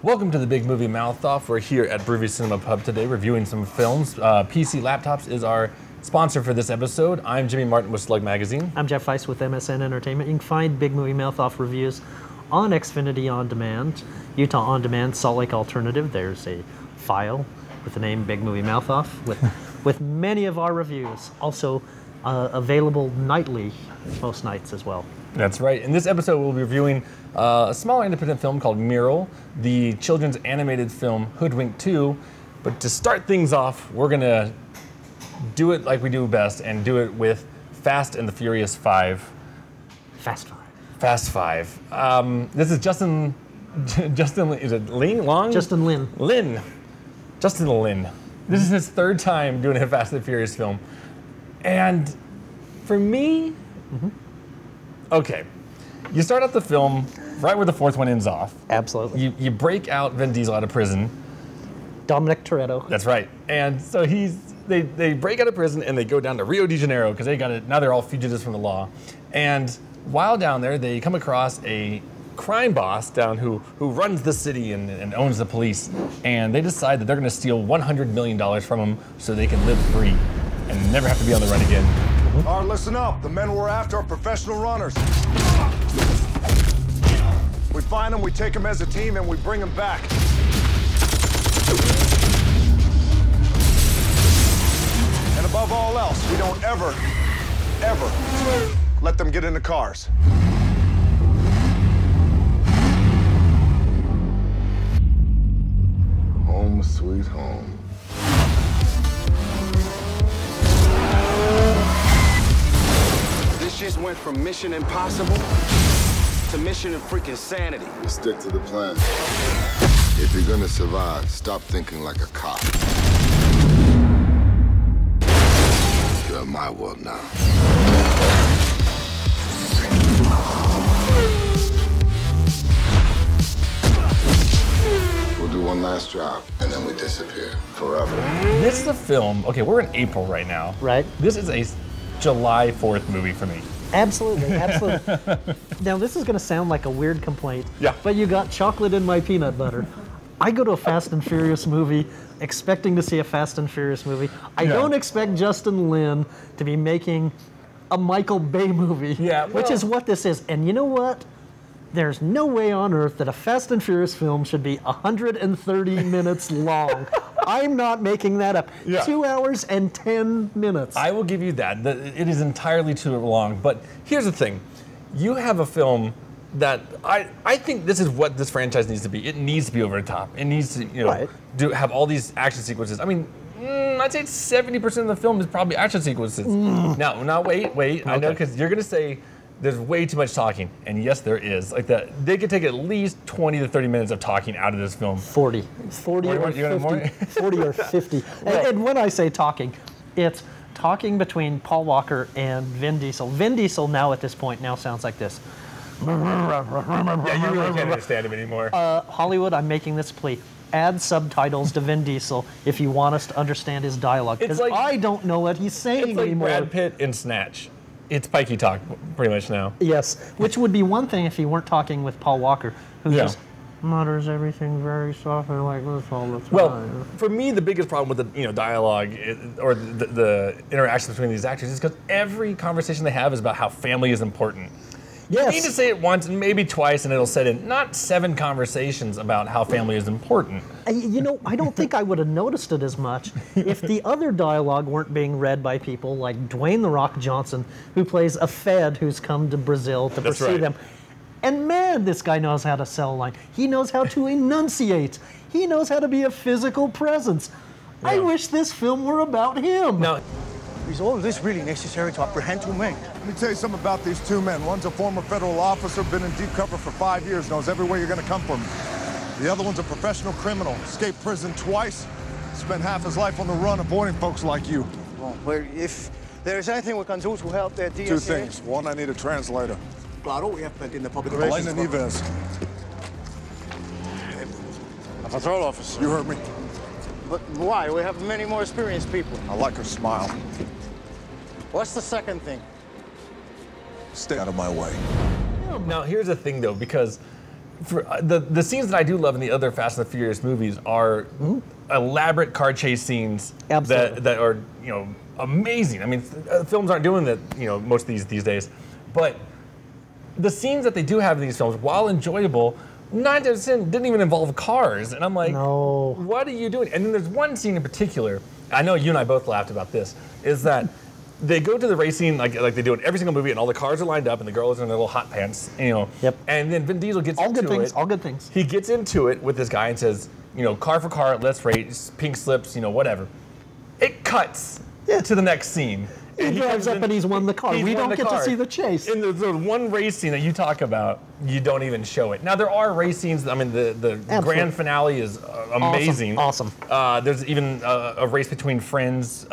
Welcome to the Big Movie Mouth Off. We're here at Bruvy Cinema Pub today reviewing some films. PC Laptops is our sponsor for this episode. I'm Jimmy Martin with Slug Magazine. I'm Jeff Weiss with MSN Entertainment. You can find Big Movie Mouth Off reviews on Xfinity On Demand, Utah On Demand, Salt Lake Alternative. There's a file with the name Big Movie Mouth Off with many of our reviews. Also available nightly, most nights as well. That's right. In this episode, we'll be reviewing a smaller independent film called Mural, the children's animated film Hoodwink 2. But to start things off, we're going to do it like we do best and do it with Fast and the Furious 5. Fast 5. Fast 5. This is Justin, is it Lin? Long? Justin Lin. Lin. Justin Lin. This is his third time doing a Fast and the Furious film. And for me, okay, you start out the film right where the fourth one ends off. Absolutely. You break out Vin Diesel out of prison. Dominic Toretto. That's right. And so they break out of prison and they go down to Rio de Janeiro because now they're all fugitives from the law. And while down there, they come across a crime boss down who runs the city and owns the police. And they decide that they're going to steal $100 million from him so they can live free and never have to be on the run again. All right, listen up. The men we're after are professional runners. We find them, we take them as a team, and we bring them back. And above all else, we don't ever let them get in the cars. Home sweet home. This just went from Mission Impossible to Mission and freaking Sanity. Stick to the plan. If you're gonna survive, stop thinking like a cop. You're in my world now. We'll do one last job, and then we disappear forever. This is a film, okay, we're in April right now. Right. This is a July 4th movie for me. Absolutely, absolutely. Now, this is going to sound like a weird complaint, Yeah. but you got chocolate in my peanut butter. I go to a Fast and Furious movie expecting to see a Fast and Furious movie. I don't expect Justin Lin to be making a Michael Bay movie, which is what this is. And you know what? There's no way on earth that a Fast and Furious film should be 130 minutes long. I'm not making that up. Yeah. 2 hours and 10 minutes. I will give you that. It is entirely too long. But here's the thing. You have a film that I think this is what this franchise needs to be. It needs to be over the top. It needs to, Right. have all these action sequences. I mean, I'd say 70% of the film is probably action sequences. Now, wait. Okay. I know, because you're going to say there's way too much talking. And yes, there is. Like that, they could take at least 20 to 30 minutes of talking out of this film. 40 What, or you want more? 50. 40 or 50. And when I say talking, it's talking between Paul Walker and Vin Diesel. Vin Diesel now at this point now sounds like this. Yeah, you really can't understand him anymore. Hollywood, I'm making this plea. Add subtitles to Vin Diesel if you want us to understand his dialogue. Because like- I don't know what he's saying It's like anymore. Brad Pitt in Snatch. It's pikey talk, pretty much now. Yes, which would be one thing if he weren't talking with Paul Walker, who Yeah. just mutters everything very softly like this all the time. Well, for me, the biggest problem with the dialogue or the interaction between these actors is because every conversation they have is about how family is important. You need to say it once and maybe twice, and it'll set in. Not 7 conversations about how family is important. I don't think I would have noticed it as much if the other dialogue weren't being read by people like Dwayne "The Rock" Johnson, who plays a Fed who's come to Brazil to That's pursue right. them. And man, this guy knows how to sell a line. He knows how to enunciate. He knows how to be a physical presence. I wish this film were about him. Now, Is all of this really necessary to apprehend 2 men? Let me tell you something about these 2 men. One's a former federal officer, been in deep cover for 5 years, knows every way you're gonna come from. The other one's a professional criminal, escaped prison twice, spent half his life on the run avoiding folks like you. Well, if there is anything we can do to help their DSA... 2 things. One, I need a translator. Claro, we have plenty in the public Elena relations... Nieves. A patrol officer. You heard me. But why? We have many more experienced people. I like her smile. What's the second thing? Stay out of my way. Now, here's the thing, though, because the scenes that I do love in the other Fast and the Furious movies are elaborate car chase scenes that are amazing. I mean, films aren't doing that most of these days, but the scenes that they do have in these films, while enjoyable, 9 times out of 10 didn't even involve cars, and I'm like, no. What are you doing? And then there's one scene in particular. I know you and I both laughed about this. Is that they go to the racing like they do in every single movie, and all the cars are lined up, and the girls are in their little hot pants, Yep. And then Vin Diesel gets into it. All good things. He gets into it with this guy and says, car for car, let's race, pink slips, whatever. It cuts to the next scene. He drives up and he's won the car. We don't get to see the chase. In the one race scene that you talk about, you don't even show it. Now, there are race scenes. I mean, the grand finale is amazing. Awesome. There's even a race between friends.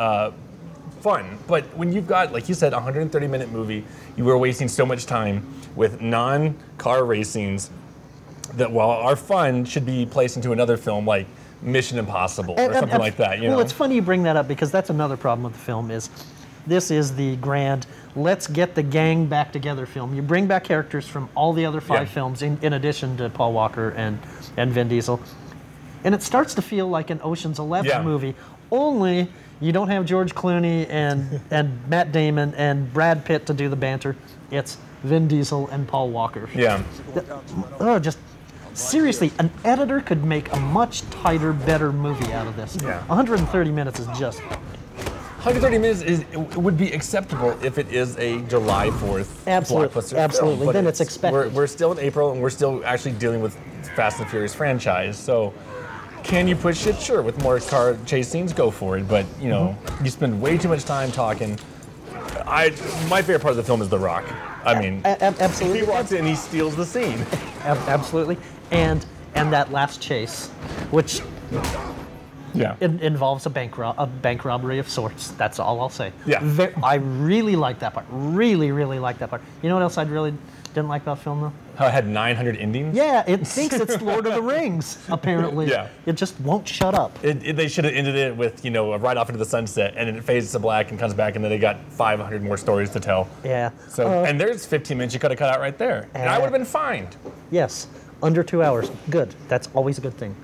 Fun. But when you've got, like you said, a 130-minute movie, you were wasting so much time with non-car racings that, while are fun, should be placed into another film like Mission Impossible or something like that. Well, it's funny you bring that up because that's another problem with the film is this is the grand, let's get the gang back together film. You bring back characters from all the other 5 films in addition to Paul Walker and Vin Diesel. And it starts to feel like an Ocean's 11 movie, only you don't have George Clooney and Matt Damon and Brad Pitt to do the banter. It's Vin Diesel and Paul Walker. Yeah. Just seriously, an editor could make a much tighter, better movie out of this. Yeah. 130 minutes is just... 130 minutes would be acceptable if it is a July 4th blockbuster Absolutely. film, but Then it's expected. We're still in April, and we're still actually dealing with Fast and Furious franchise. So, can you push it? Sure. With more car chase scenes, go for it. But you spend way too much time talking. My favorite part of the film is The Rock. I mean, absolutely. He walks in, and he steals the scene. Absolutely. And that last chase, which involves a bank robbery of sorts. That's all I'll say. Yeah. I really like that part. Really, really like that part. You know what else I really didn't like about the film, though? How it had 900 endings? Yeah, it thinks it's Lord of the Rings, apparently. Yeah. It just won't shut up. They should have ended it with, a ride off into the sunset, and then it fades to black and comes back, and then they got 500 more stories to tell. Yeah. So, and there's 15 minutes you could have cut out right there. And I would have been fined. Yes. Under 2 hours. Good. That's always a good thing.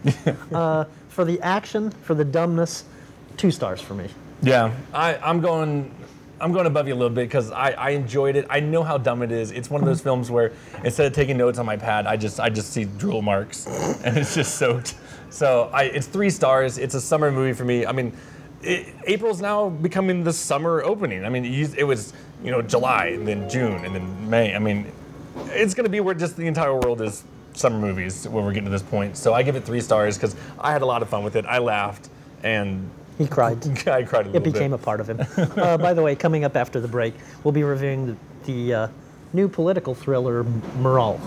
For the action, for the dumbness, 2 stars for me. Yeah. I'm going above you a little bit because I enjoyed it. I know how dumb it is. It's one of those films where instead of taking notes on my pad, I just see drool marks, and it's just soaked. So it's 3 stars. It's a summer movie for me. I mean, April's now becoming the summer opening. I mean, it was July and then June and then May. I mean, it's going to be where just the entire world is summer movies when we're getting to this point. So I give it 3 stars because I had a lot of fun with it. I laughed and. He cried. I cried a little bit. It became a part of him. By the way, coming up after the break, we'll be reviewing the new political thriller, Morale.